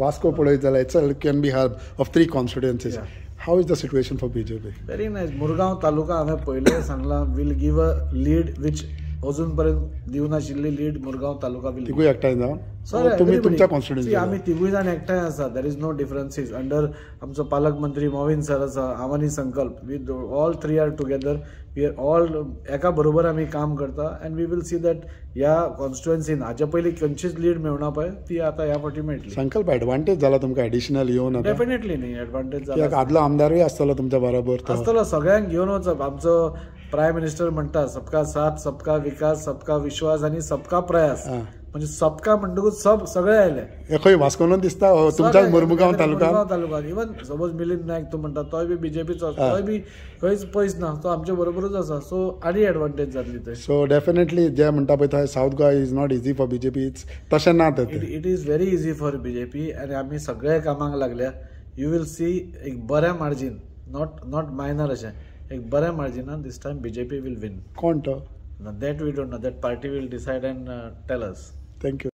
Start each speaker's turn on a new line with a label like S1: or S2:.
S1: Vasco पळयत जाल्यार itself can be hub of 3 constituencies.
S2: Yeah.
S1: How is the situation for BJP?
S2: Very nice. Mormugao तालुका हांवें पयलें सांगलां will give a lead which अजून पर्यंत दिवं नाशिल्ली लीड मुरगांव तालुका will.
S1: तिगूय एकठांय जावन
S2: सर
S1: तुम्ही तुमच्या कॉन्स्टिट्युएन्सी
S2: आमी तिगूय जाण एकठांय आसा. There is no differences. Under आमचो पालक मंत्री मोविन सर आसा, आवानी Sankalp, we all 3 are together. We are all एका बरोबर आमी काम करता and we will see that ह्या कॉन्स्टिट्युएन्सीन हाच्या पयलीं खंयचीच लीड मेळना पळय ती आतां ह्या फावटी मेळटली.
S1: संकल्प एडवांटेज जाला तुमकां एडिशनल येवन
S2: डेफिनेटली न्ही एडवांटेज जाला.
S1: आदलो आमदारूय आसतलो तुमच्या बरोबर
S2: आसतलो. सगळ्यांक घेवन वचप. आमचो प्रायम मिनिस्टर म्हणटा सबका साथ सबका विकास सबका विश्वास आणि सबका प्रयास. म्हणजे सबका म्हणटकूच सगळे आयले.
S1: खंय वास्कोनूच दिसता तुमच्या मुरमुगांव
S2: तालुक्यात. इवन सपोज मिलिंद नायक तूं म्हणटा तोय बी बीजेपीचो, तोय बी खंयच पयस ना, तो आमचे बरोबरच आसा. सो आनी एडवांटेज जातली थंय.
S1: सो डेफिनेटली जे म्हणटा पळय थंय south Goa is not easy for BJP. तशें ना
S2: it is very easy for BJP आनी आमी सगळे कामाक लागल्या. यू विल सी एक बऱ्या मार्जीन, नॉट मायनर अशें, एक बऱ्या मार्जिनान दिस टायम बीजेपी विल विन.
S1: कोण तो?
S2: That we don't know. That party will decide and tell us.
S1: Thank you.